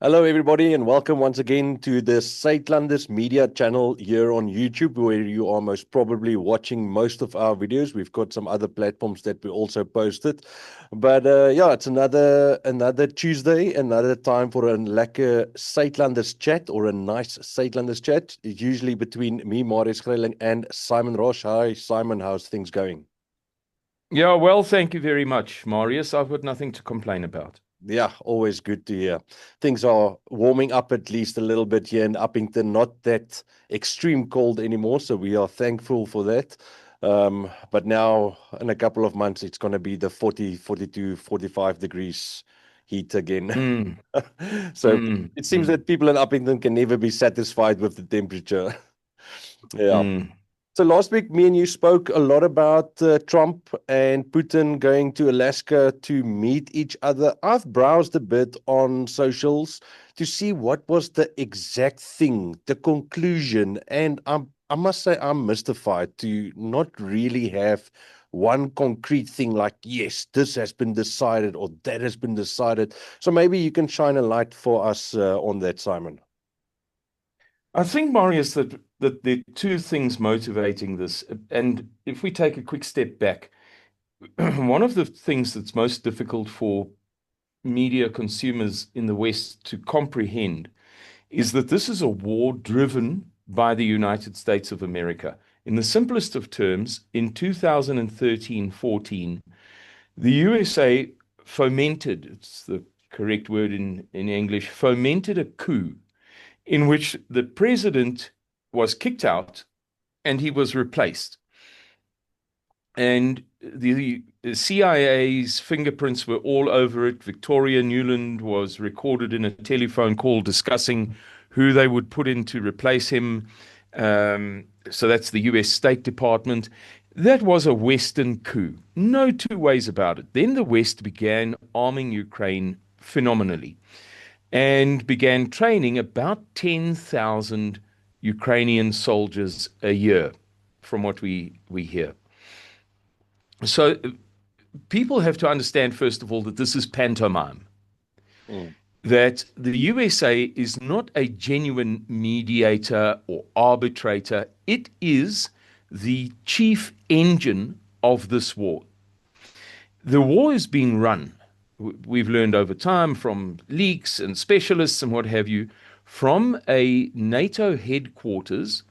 Hello, everybody, and welcome once again to the Suidlanders media channel here on YouTube, where you are most probably watching most of our videos. We've got some other platforms that we also posted, but yeah, it's another Tuesday, another time for a lekker Suidlanders chat or a nice Suidlanders chat. It's usually between me, Marius Greyling, and Simon Roche. Hi, Simon. How's things going? Yeah, well, thank you very much, Marius. I've got nothing to complain about. Yeah, always good to hear. Things are warming up at least a little bit here in Uppington, not that extreme cold anymore, so we are thankful for that. But now in a couple of months, it's going to be the 40, 42, 45 degrees heat again. Mm, So mm, it seems mm, that people in Uppington can never be satisfied with the temperature. Yeah. mm. So last week, me and you spoke a lot about Trump and Putin going to Alaska to meet each other. I've browsed a bit on socials to see what was the exact thing, the conclusion, and I must say I'm mystified to not really have one concrete thing like, yes, this has been decided or that has been decided. So maybe you can shine a light for us on that, Simon. I think, Marius, that there are two things motivating this. And if we take a quick step back, one of the things that's most difficult for media consumers in the West to comprehend is that this is a war driven by the United States of America. In the simplest of terms, in 2013-14, the USA fomented, it's the correct word in English, fomented a coup in which the president was kicked out and he was replaced. And the CIA's fingerprints were all over it. Victoria Nuland was recorded in a telephone call discussing who they would put in to replace him. So that's the US State Department. That was a Western coup. No two ways about it. Then the West began arming Ukraine phenomenally and began training about 10,000 Ukrainian soldiers a year, from what we hear. So people have to understand, first of all, that this is pantomime, Mm. that the USA is not a genuine mediator or arbitrator. It is the chief engine of this war. The war is being run, we've learned over time from leaks and specialists and what have you, from a NATO headquarters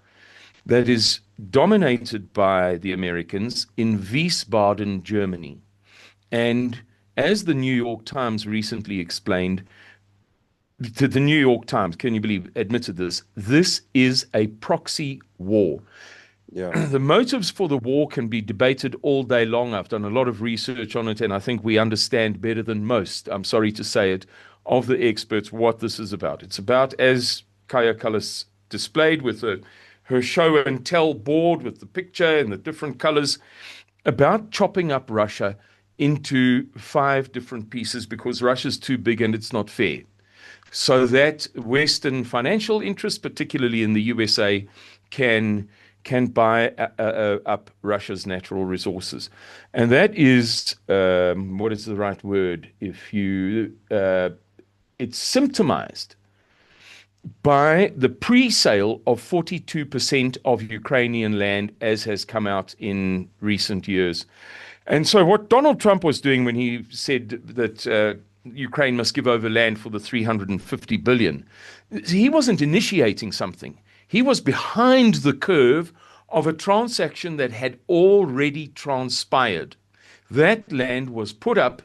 that is dominated by the Americans in Wiesbaden, Germany. And as the New York Times recently explained, to the New York Times, can you believe, admitted this, this is a proxy war. Yeah. The motives for the war can be debated all day long. I've done a lot of research on it, and I think we understand better than most, I'm sorry to say it, of the experts what this is about. It's about, as Kaya Kallas displayed with her show and tell board with the picture and the different colors, about chopping up Russia into five different pieces because Russia's too big and it's not fair. So that Western financial interests, particularly in the USA, can buy up Russia's natural resources, and that is what is the right word? If you, it's symptomized by the pre-sale of 42% of Ukrainian land, as has come out in recent years. And so, what Donald Trump was doing when he said that Ukraine must give over land for the 350 billion, he wasn't initiating something. He was behind the curve of a transaction that had already transpired. That land was put up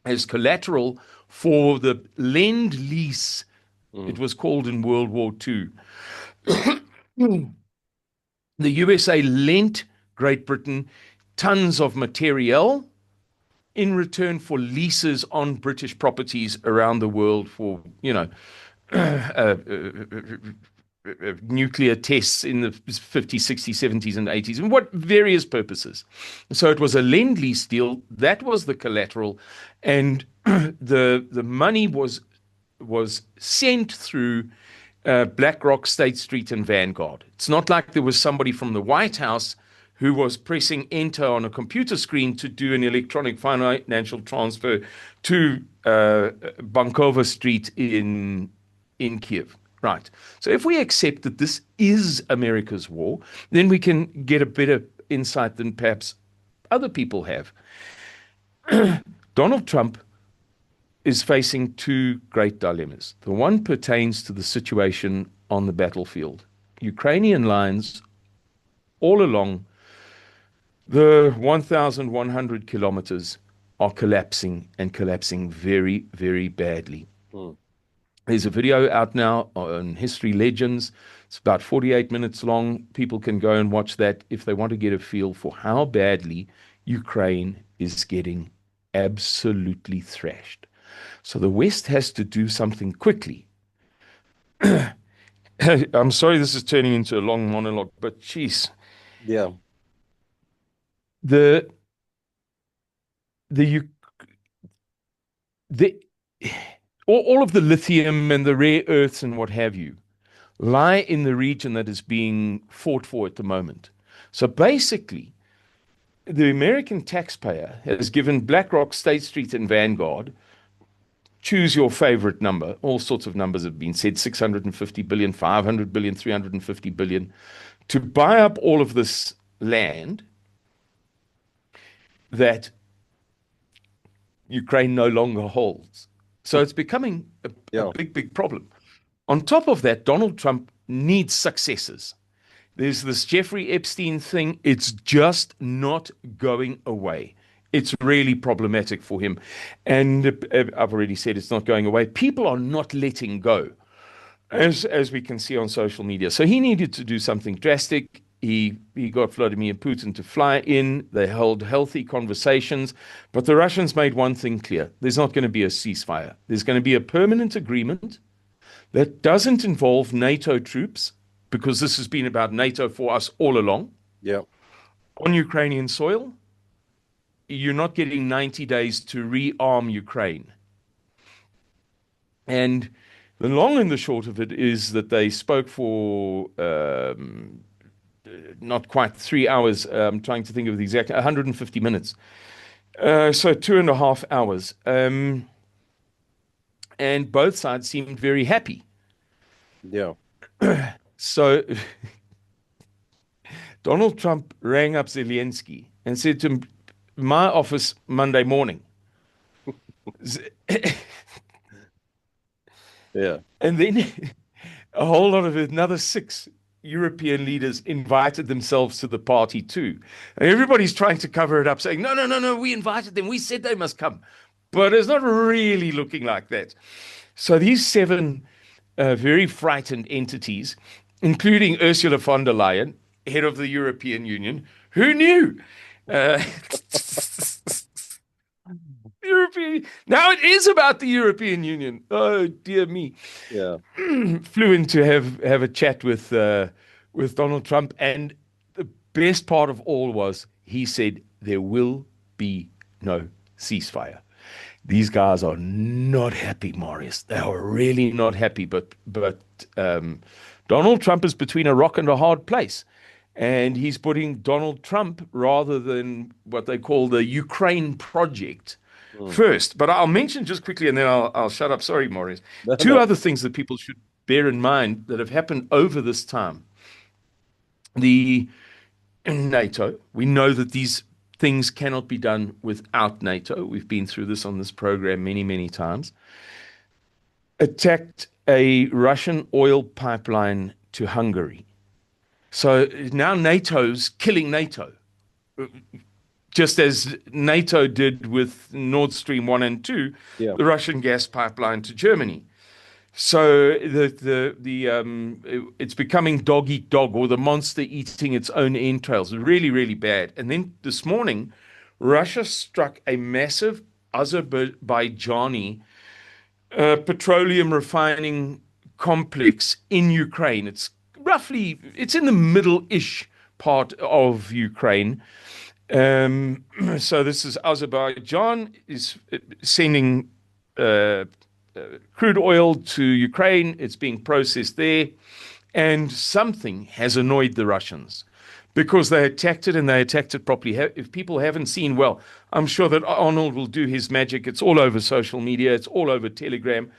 as collateral for the lend lease. It Mm. was called in World War II. The USA lent Great Britain tons of materiel in return for leases on British properties around the world for, nuclear tests in the 50s, 60s, 70s, and 80s, and what various purposes. So it was a lend-lease deal. That was the collateral, and the money was sent through BlackRock, State Street, and Vanguard. It's not like there was somebody from the White House who was pressing enter on a computer screen to do an electronic financial transfer to Bankova Street in Kiev. Right. So if we accept that this is America's war, then we can get a better insight than perhaps other people have. Donald Trump is facing two great dilemmas. The one pertains to the situation on the battlefield. Ukrainian lines all along the 1,100 kilometers are collapsing and collapsing very, very badly. There's a video out now on History Legends. It's about 48 minutes long. People can go and watch that if they want to get a feel for how badly Ukraine is getting absolutely thrashed. So the West has to do something quickly. I'm sorry this is turning into a long monologue, but geez. Yeah. The all of the lithium and the rare earths and what have you lie in the region that is being fought for at the moment. So basically, the American taxpayer has given BlackRock, State Street, and Vanguard, choose your favorite number. All sorts of numbers have been said, 650 billion, 500 billion, 350 billion, to buy up all of this land that Ukraine no longer holds. So it's becoming a big, big problem. On top of that, Donald Trump needs successors. There's this Jeffrey Epstein thing. It's just not going away. It's really problematic for him. And I've already said it's not going away. People are not letting go, as we can see on social media. So he needed to do something drastic. He got Vladimir Putin to fly in. They held healthy conversations. But the Russians made one thing clear. There's not going to be a ceasefire. There's going to be a permanent agreement that doesn't involve NATO troops, because this has been about NATO for us all along. Yeah. On Ukrainian soil, you're not getting 90 days to rearm Ukraine. And the long and the short of it is that they spoke for not quite 3 hours. I'm trying to think of the exact 150 minutes. So 2.5 hours. And both sides seemed very happy. Yeah. So Donald Trump rang up Zelensky and said to him, my office Monday morning. Yeah. And then a whole lot of another 6 European leaders invited themselves to the party too. And everybody's trying to cover it up, saying, no, we invited them. We said they must come. But it's not really looking like that. So these 7 very frightened entities, including Ursula von der Leyen, head of the European Union, who knew? European. Now it is about the European Union. Oh dear me. Yeah. Flew in to have a chat with Donald Trump, and the best part of all was he said there will be no ceasefire. These guys are not happy, Marius. They are really not happy. But Donald Trump is between a rock and a hard place. And he's putting Donald Trump rather than what they call the Ukraine project first. But I'll mention just quickly, and then I'll shut up. Sorry, Marius. Two other things that people should bear in mind that have happened over this time. The NATO, we know that these things cannot be done without NATO. We've been through this on this program many, many times. Attacked a Russian oil pipeline to Hungary. So now NATO's killing NATO, just as NATO did with Nord Stream 1 and 2, the Russian gas pipeline to Germany. So it's becoming dog eat dog, or the monster eating its own entrails. Really, really bad. And then this morning, Russia struck a massive Azerbaijani petroleum refining complex in Ukraine. It's in the middle-ish part of Ukraine. So this is Azerbaijan is sending crude oil to Ukraine. It's being processed there. And something has annoyed the Russians, because they attacked it and they attacked it properly. If people haven't seen, well, I'm sure that Arnold will do his magic. It's all over social media. It's all over Telegram.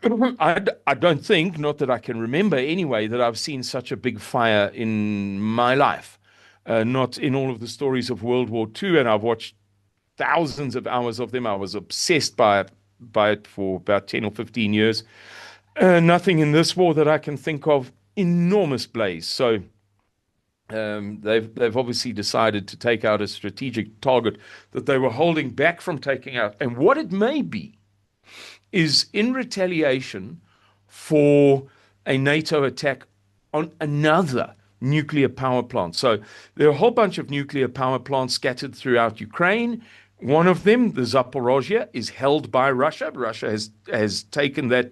I don't think, not that I can remember anyway, that I've seen such a big fire in my life. Not in all of the stories of World War II, and I've watched thousands of hours of them. I was obsessed by it for about 10 or 15 years. Nothing in this war that I can think of. Enormous blaze. So they've obviously decided to take out a strategic target that they were holding back from taking out. And what it may be is in retaliation for a NATO attack on another nuclear power plant. So there are a whole bunch of nuclear power plants scattered throughout Ukraine. One of them, the Zaporozhye, is held by Russia. Russia has taken that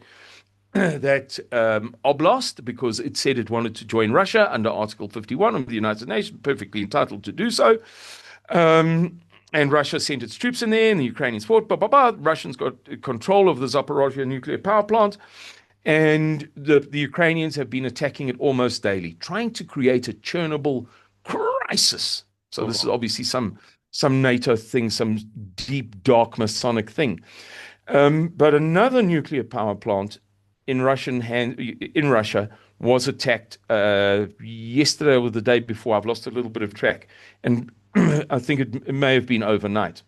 oblast because it said it wanted to join Russia under Article 51 of the United Nations, perfectly entitled to do so. And Russia sent its troops in there, and the Ukrainians fought. Russians got control of the Zaporozhye nuclear power plant, and the Ukrainians have been attacking it almost daily, trying to create a Chernobyl crisis. So this is obviously some NATO thing, some deep, dark Masonic thing. But another nuclear power plant in Russia was attacked yesterday or the day before. I've lost a little bit of track, and I think it may have been overnight.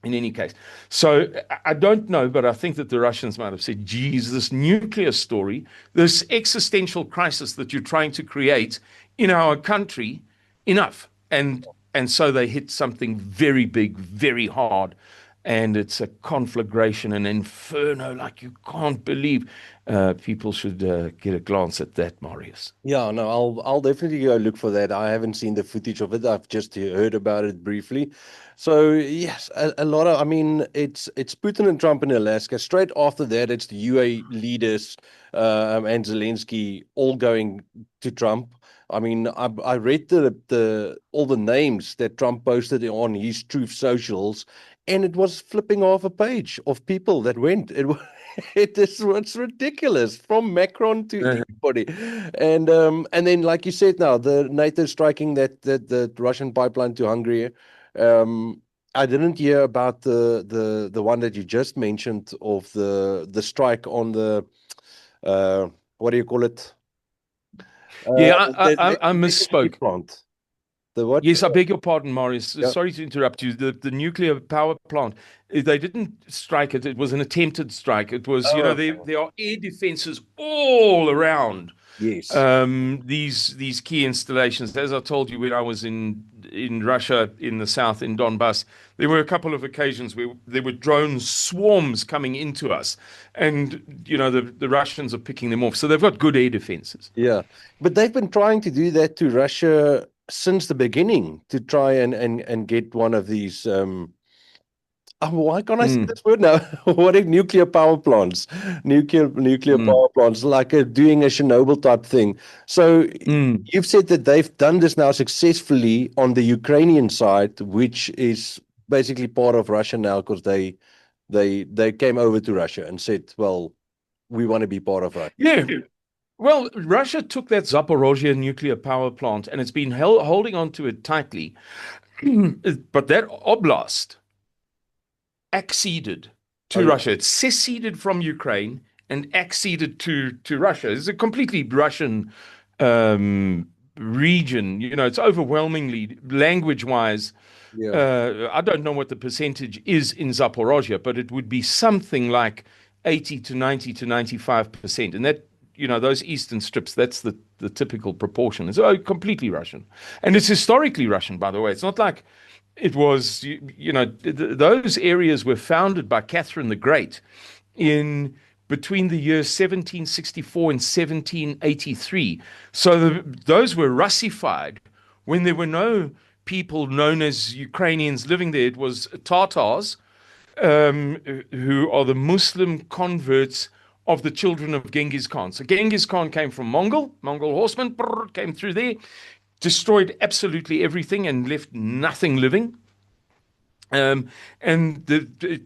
In any case, so I don't know, but I think that the Russians might have said, geez, this nuclear story, this existential crisis that you're trying to create in our country, enough. And so they hit something very big, very hard. And it's a conflagration, an inferno like you can't believe. People should get a glance at that, Marius. Yeah, no, I'll definitely go look for that. I haven't seen the footage of it. I've just heard about it briefly. So yes, a lot of, I mean, it's Putin and Trump in Alaska. Straight after that, it's the UA leaders and Zelensky all going to Trump. I mean, I read all the names that Trump posted on his Truth socials, and it was flipping off a page of people that went. It's ridiculous, from Macron to everybody. And then, like you said, now the NATO striking that Russian pipeline to Hungary. I didn't hear about the one that you just mentioned of the strike on the what do you call it? I misspoke. Plant. The what? Yes, I beg your pardon, Marius. Yeah. Sorry to interrupt you. The nuclear power plant, they didn't strike it. It was an attempted strike. It was, there are air defenses all around. Yes. These key installations. As I told you, when I was in Russia, in the south, in Donbass, there were a couple of occasions where there were drone swarms coming into us, and the Russians are picking them off. So they've got good air defenses. Yeah, but they've been trying to do that to Russia since the beginning, to try and get one of these. Why can't I say this word now? What if nuclear power plants, nuclear power plants, like doing a Chernobyl type thing? So you've said that they've done this now successfully on the Ukrainian side, which is basically part of Russia now, because they came over to Russia and said, well, we want to be part of Russia. Yeah. Well, Russia took that Zaporozhye nuclear power plant, and it's been holding on to it tightly. But that oblast acceded to Russia. It seceded from Ukraine and acceded to Russia. It's a completely Russian region. It's overwhelmingly, language-wise, I don't know what the percentage is in Zaporozhye, but it would be something like 80 to 90 to 95%. And that, those eastern strips, that's the typical proportion. It's completely Russian. And it's historically Russian, by the way. It's not like it was, those areas were founded by Catherine the Great in between the years 1764 and 1783. So those were Russified when there were no people known as Ukrainians living there. It was Tatars, who are the Muslim converts of the children of Genghis Khan. So Genghis Khan came from Mongol horsemen, came through there, destroyed absolutely everything and left nothing living. And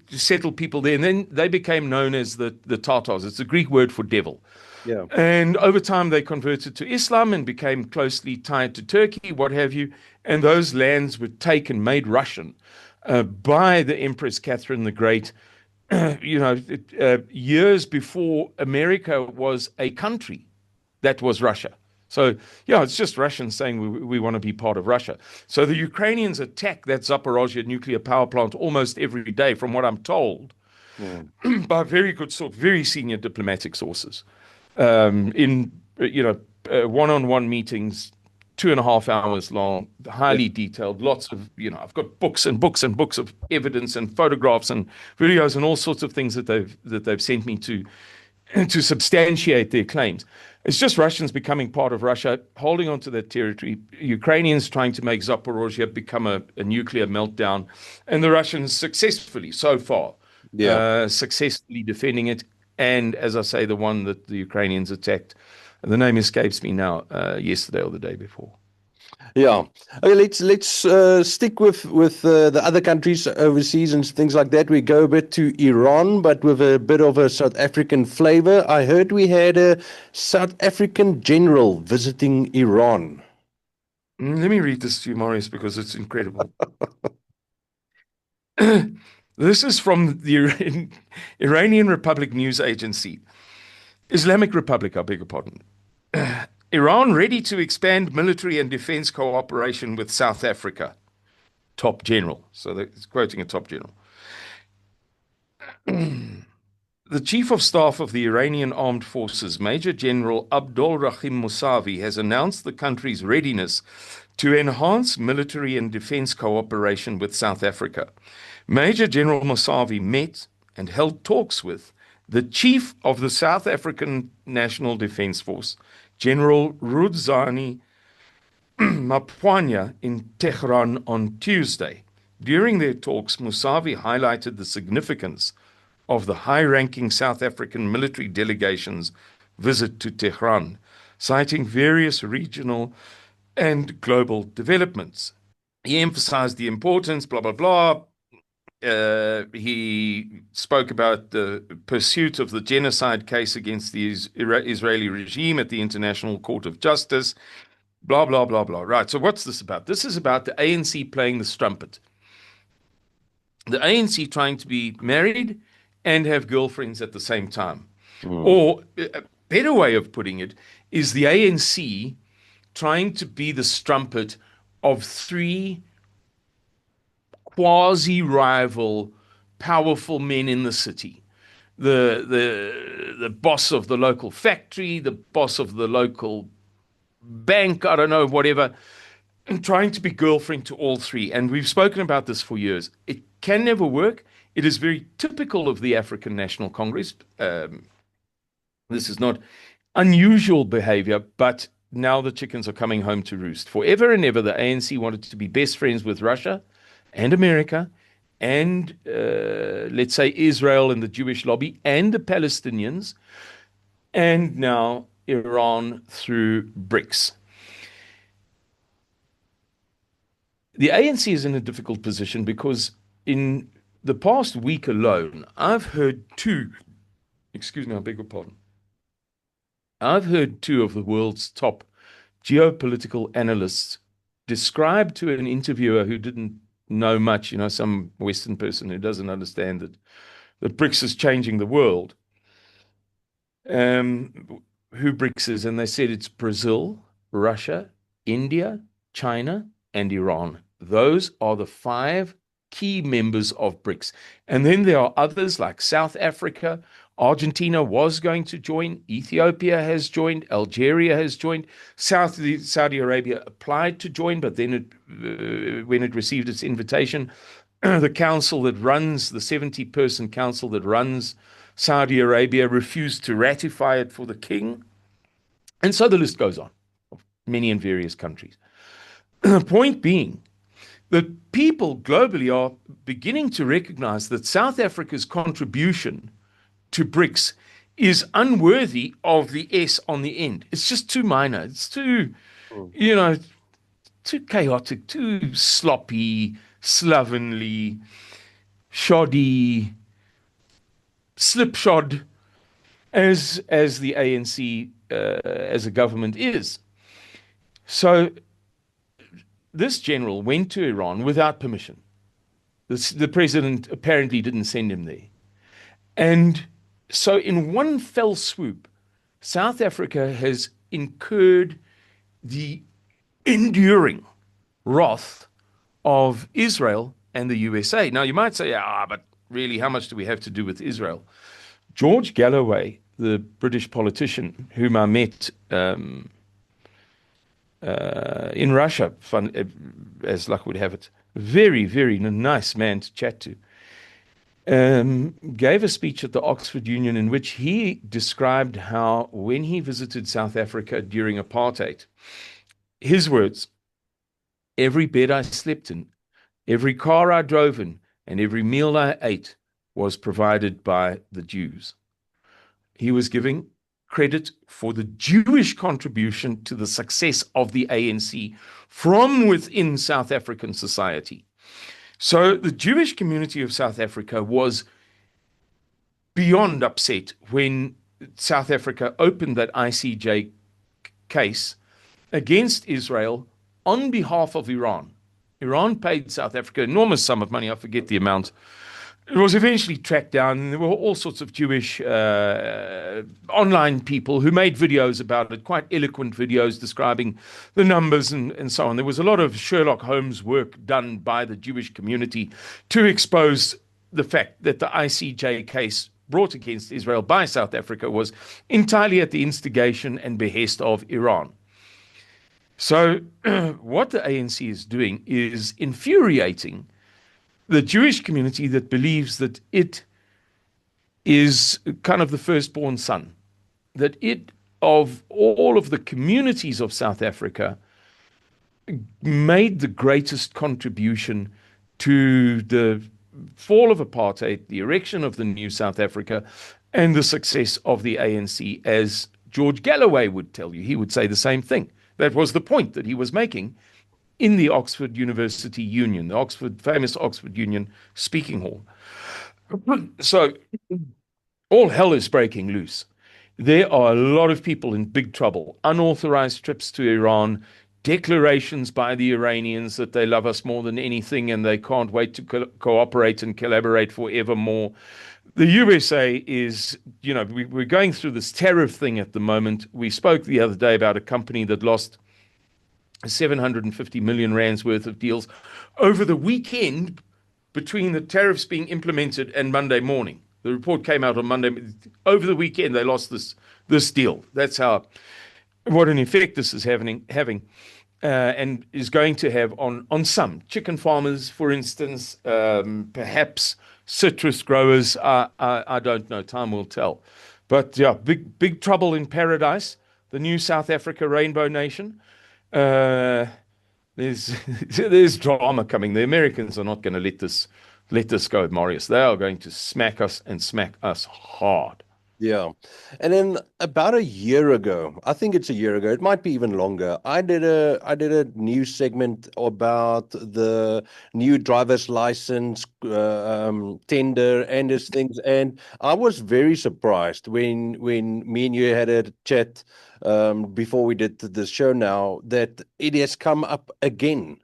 settled people there. And then they became known as the Tatars. It's a Greek word for devil. Yeah. And over time, they converted to Islam and became closely tied to Turkey, what have you. And those lands were taken, made Russian by the Empress Catherine the Great, years before America was a country. That was Russia. So, yeah, it's just Russians saying we want to be part of Russia. So the Ukrainians attack that Zaporozhye nuclear power plant almost every day, from what I'm told, Mm. by very senior diplomatic sources, in one-on-one meetings, 2.5 hours long, Yeah. highly detailed, lots of, I've got books and books and books of evidence and photographs and videos and all sorts of things that they've sent me to substantiate their claims. It's just Russians becoming part of Russia, holding on to that territory, Ukrainians trying to make Zaporozhye become a nuclear meltdown, and the Russians successfully, so far, Yeah. successfully defending it. And as I say, the one that the Ukrainians attacked, the name escapes me now, yesterday or the day before. Yeah. Okay, let's stick with the other countries overseas and things like that. We go a bit to Iran, but with a bit of a South African flavor. I heard we had a South African general visiting Iran. Let me read this to you, Marius, because it's incredible. This is from the Iranian Republic News Agency. Islamic Republic, I beg your pardon. Iran ready to expand military and defense cooperation with South Africa. Top general. So it's quoting a top general. The Chief of Staff of the Iranian Armed Forces, Major General Abdul Rahim Mousavi, has announced the country's readiness to enhance military and defense cooperation with South Africa. Major General Mousavi met and held talks with the Chief of the South African National Defense Force, General Rudzani Mapwanya, in Tehran on Tuesday. During their talks, Mousavi highlighted the significance of the high-ranking South African military delegation's visit to Tehran, citing various regional and global developments. He emphasized the importance, blah, blah, blah. He spoke about the pursuit of the genocide case against the Israeli regime at the International Court of Justice, blah, blah, blah, blah. Right, so what's this about? This is about the ANC playing the strumpet. The ANC trying to be married and have girlfriends at the same time. Or a better way of putting it is the ANC trying to be the strumpet of three quasi-rival powerful men in the city. The boss of the local factory, the boss of the local bank, I don't know, whatever, and trying to be girlfriend to all three. And we've spoken about this for years. It can never work. It is very typical of the African National Congress. This is not unusual behavior, but now the chickens are coming home to roost. Forever and ever, the ANC wanted to be best friends with Russia and America and, let's say, Israel and the Jewish lobby and the Palestinians, and now Iran through BRICS. The ANC is in a difficult position because in the past week alone, I've heard excuse me, I beg your pardon. I've heard two of the world's top geopolitical analysts describe to an interviewer who didn't know much, some Western person who doesn't understand that BRICS is changing the world, who BRICS is, and they said it's Brazil, Russia, India, China, and Iran. Those are the 5 key members of BRICS. And then there are others like South Africa. Argentina was going to join. Ethiopia has joined. Algeria has joined. Saudi Arabia applied to join, but then when it received its invitation, the council that runs, the 70-person council that runs Saudi Arabia, refused to ratify it for the king. And so the list goes on, of many and various countries. The point being that people globally are beginning to recognize that South Africa's contribution to BRICS is unworthy of the S on the end. It's just too minor. It's too, too chaotic, too sloppy, slovenly, shoddy, slipshod. as the ANC as a government is. So this general went to Iran without permission. The president apparently didn't send him there. And so, in one fell swoop, South Africa has incurred the enduring wrath of Israel and the USA. Now, you might say, but really, how much do we have to do with Israel? George Galloway, the British politician whom I met in Russia, as luck would have it, very, very nice man to chat to, gave a speech at the Oxford Union in which he described how when he visited South Africa during apartheid, his words, every bed I slept in, every car I drove in, and every meal I ate was provided by the Jews. He was giving credit for the Jewish contribution to the success of the ANC from within South African society. So the Jewish community of South Africa was beyond upset when South Africa opened that ICJ case against Israel on behalf of Iran. Iran paid South Africa an enormous sum of money. I forget the amount. It was eventually tracked down, and there were all sorts of Jewish online people who made videos about it, quite eloquent videos describing the numbers and so on. There was a lot of Sherlock Holmes work done by the Jewish community to expose the fact that the ICJ case brought against Israel by South Africa was entirely at the instigation and behest of Iran. So what the ANC is doing is infuriating the Jewish community that believes that it is kind of the firstborn son, that it, of all of the communities of South Africa, made the greatest contribution to the fall of apartheid, the erection of the new South Africa, and the success of the ANC, as George Galloway would tell you. He would say the same thing. That was the point that he was making in the Oxford University Union, the famous Oxford Union speaking hall. So all hell is breaking loose. There are a lot of people in big trouble. Unauthorized trips to Iran, declarations by the Iranians that they love us more than anything and they can't wait to cooperate and collaborate forevermore. The USA is, we're going through this tariff thing at the moment. We spoke the other day about a company that lost 750 million rands worth of deals over the weekend between the tariffs being implemented and Monday morning. The report came out on Monday. Over the weekend, they lost this deal. That's what an effect this is having, and is going to have on some chicken farmers, for instance, perhaps citrus growers. I don't know. Time will tell. But yeah, big trouble in paradise. The new South Africa Rainbow Nation. There's drama coming. The Americans are not going to let this go, Marius. They are going to smack us and smack us hard. Yeah. And then about a year ago, I think it's a year ago, it might be even longer, I did a news segment about the new driver's license tender and these things. And I was very surprised when me and you had a chat before we did this show now, that it has come up again.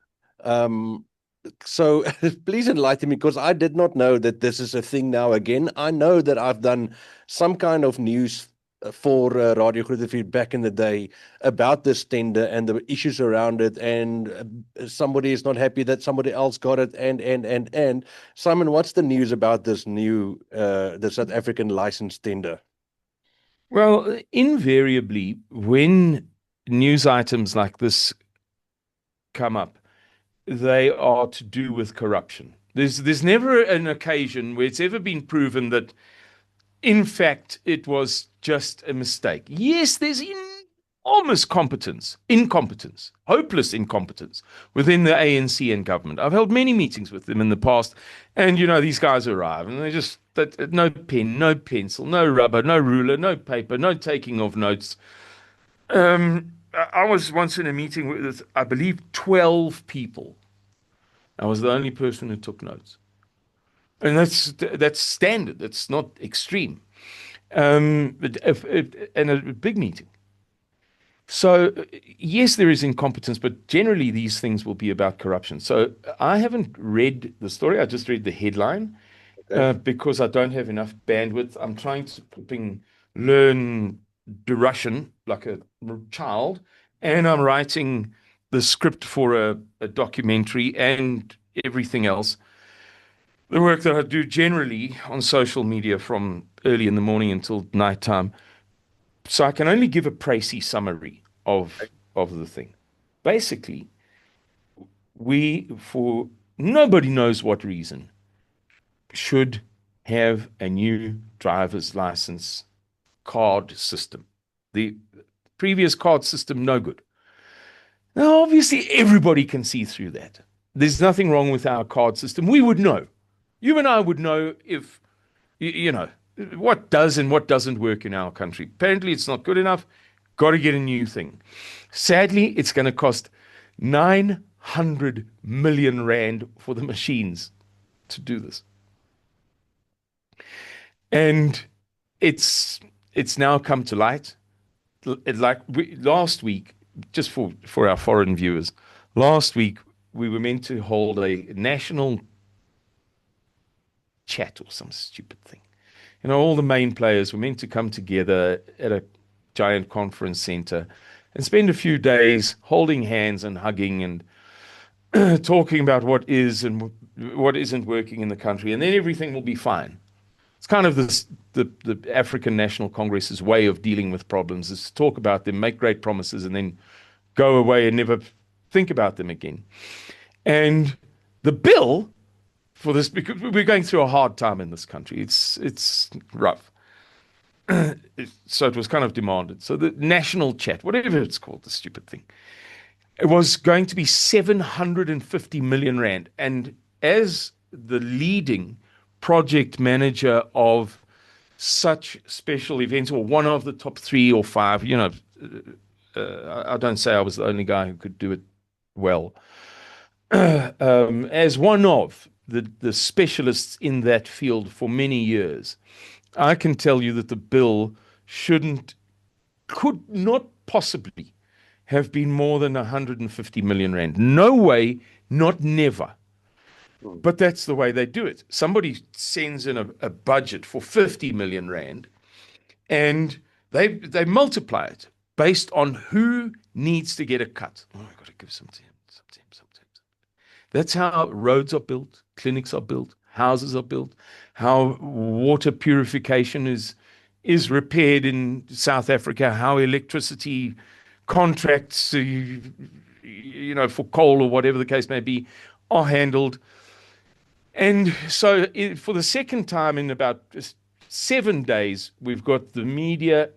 So please enlighten me, because I did not know that this is a thing now again. I know that I've done some kind of news for Radio Grootefeed back in the day about this tender and the issues around it, and somebody is not happy that somebody else got it, and Simon, what's the news about this new the South African license tender? Well, invariably, when news items like this come up, they are to do with corruption. There's never an occasion where it's ever been proven that, in fact, it was just a mistake. Yes, there's enormous incompetence, hopeless incompetence within the ANC and government. I've held many meetings with them in the past, and these guys arrive and they just no pen, no pencil, no rubber, no ruler, no paper, no taking of notes. I was once in a meeting with, I believe, 12 people. I was the only person who took notes. And that's standard. That's not extreme. And a big meeting. So, yes, there is incompetence, but generally these things will be about corruption. So, I haven't read the story. I just read the headline Okay. because I don't have enough bandwidth. I'm trying to flipping learn the Russian like a child, and I'm writing the script for a documentary and everything else. The work that I do generally on social media from early in the morning until nighttime. So I can only give a précis summary of the thing. Basically, we, for nobody knows what reason, should have a new driver's license card system. The previous card system, no good. Now, obviously, everybody can see through that. There's nothing wrong with our card system. We would know. You and I would know if, you know, what does and what doesn't work in our country. Apparently, it's not good enough. Got to get a new thing. Sadly, it's going to cost 900 million rand for the machines to do this. And it's now come to light. Last week, just for our foreign viewers, last week we were meant to hold a national chat or some stupid thing. You know, all the main players were meant to come together at a giant conference center and spend a few days holding hands and hugging and talking about what is and what isn't working in the country, and then everything will be fine. It's kind of the African National Congress's way of dealing with problems is to talk about them, make great promises, and then go away and never think about them again. And the bill for this, because we're going through a hard time in this country, it's rough. So it was kind of demanded. So the national chat, whatever it's called, the stupid thing, it was going to be 750 million rand. And as the leading project manager of such special events, or one of the top 3 or 5, you know, I don't say I was the only guy who could do it well. As one of the specialists in that field for many years, I can tell you that the bill could not possibly have been more than 150 million rand. No way, not never. But that's the way they do it. Somebody sends in a budget for 50 million rand, and they multiply it based on who needs to get a cut. Oh, I've got to give some to him, some to him, some to him. That's how roads are built, clinics are built, houses are built, how water purification is repaired in South Africa, how electricity contracts, you know, for coal or whatever the case may be, are handled. And so, for the second time in about 7 days, we've got the media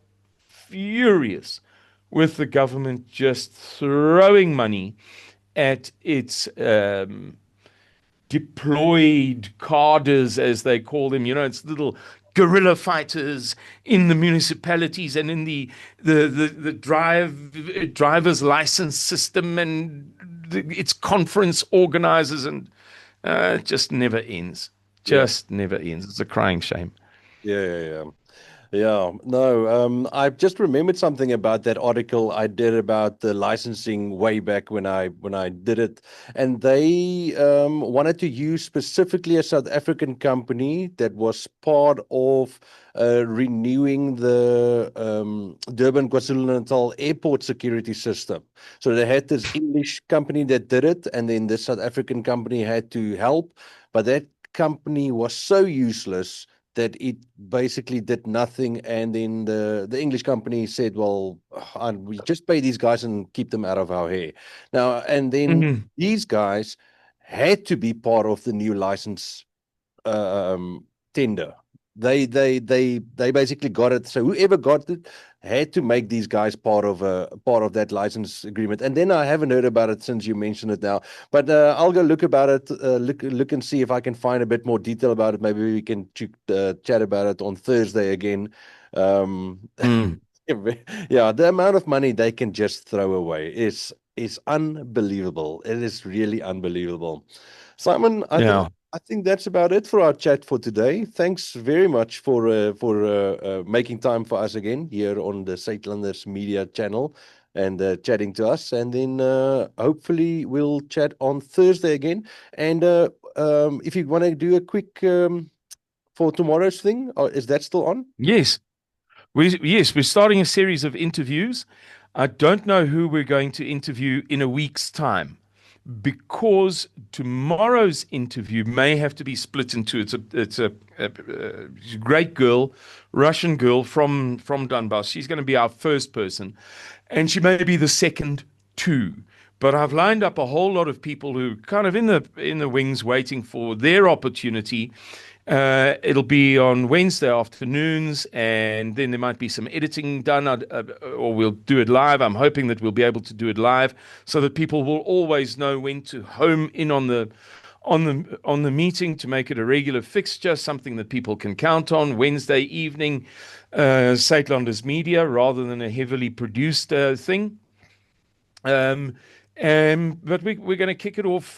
furious with the government just throwing money at its deployed cadres, as they call them. You know, it's little guerrilla fighters in the municipalities and in the driver's license system and its conference organizers, and it just never ends. Yeah. Just never ends. It's a crying shame. Yeah. Yeah, no, I just remembered something about that article I did about the licensing way back when I did it, and they wanted to use specifically a South African company that was part of renewing the Durban KwaZulu-Natal airport security system. So they had this English company that did it, and then the South African company had to help, but that company was so useless that it basically did nothing. And then the English company said, well, we just pay these guys and keep them out of our hair. Now, and then Mhm. these guys had to be part of the new license tender. They basically got it. So whoever got it had to make these guys part of that license agreement. And then I haven't heard about it since you mentioned it now. But I'll go look about it. Look and see if I can find a bit more detail about it. Maybe we can chat about it on Thursday again. Um, Mm. yeah, the amount of money they can just throw away is unbelievable. It is really unbelievable. Simon, I think Yeah. I think that's about it for our chat for today. Thanks very much for making time for us again here on the Suidlanders Media channel and chatting to us. And then hopefully we'll chat on Thursday again. And if you want to do a quick for tomorrow's thing, or is that still on? Yes. We're starting a series of interviews. I don't know who we're going to interview in a week's time because tomorrow's interview may have to be split into it's a great girl, Russian girl from Donbass. She's going to be our first person, and she may be the second too. But I've lined up a whole lot of people who kind of in the wings waiting for their opportunity. It'll be on Wednesday afternoons, and then there might be some editing done, or we'll do it live. I'm hoping that we'll be able to do it live so that people will always know when to home in on the meeting to make it a regular fixture, something that people can count on. Wednesday evening, Suidlanders Media, rather than a heavily produced thing. But we're going to kick it off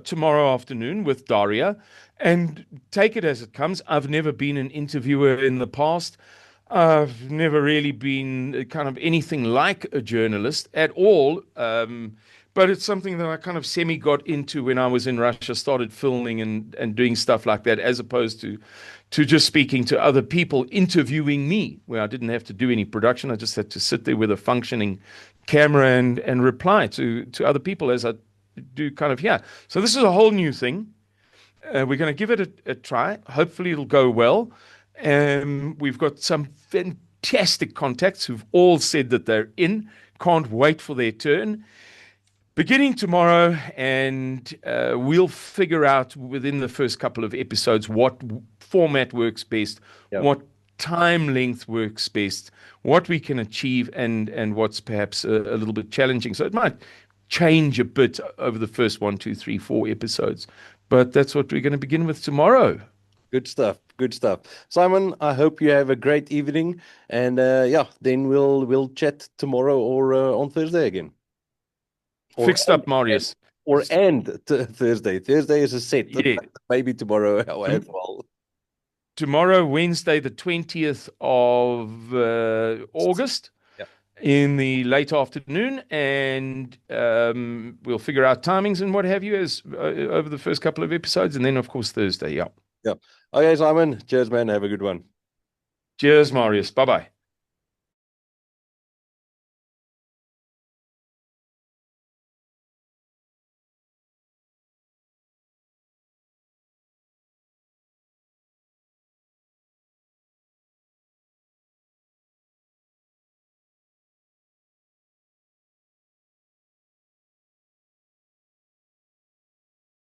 tomorrow afternoon with Daria and take it as it comes. I've never been an interviewer in the past. I've never really been kind of anything like a journalist at all. But it's something that I kind of semi got into when I was in Russia, started filming and doing stuff like that, as opposed to just speaking to other people, interviewing me, where I didn't have to do any production. I just had to sit there with a functioning camera and reply to other people as I do kind of here. So this is a whole new thing. We're going to give it a try. Hopefully it'll go well. We've got some fantastic contacts who've all said that they're in. Can't wait for their turn. Beginning tomorrow, and we'll figure out within the first couple of episodes what format works best, what time length works best, what we can achieve, and what's perhaps a little bit challenging. So it might change a bit over the first 1, 2, 3, 4 episodes. But that's what we're going to begin with tomorrow. Good stuff. Good stuff. Simon, I hope you have a great evening. And then we'll chat tomorrow or on Thursday again. Fixed up, Marius. Thursday. Thursday is a set. Yeah. Maybe tomorrow as well. Tomorrow, Wednesday, the 20th of August. In the late afternoon, and we'll figure out timings and what have you as over the first couple of episodes, and then of course Thursday. Yeah. Okay, Simon. Cheers, man. Have a good one. Cheers, Marius. Bye bye.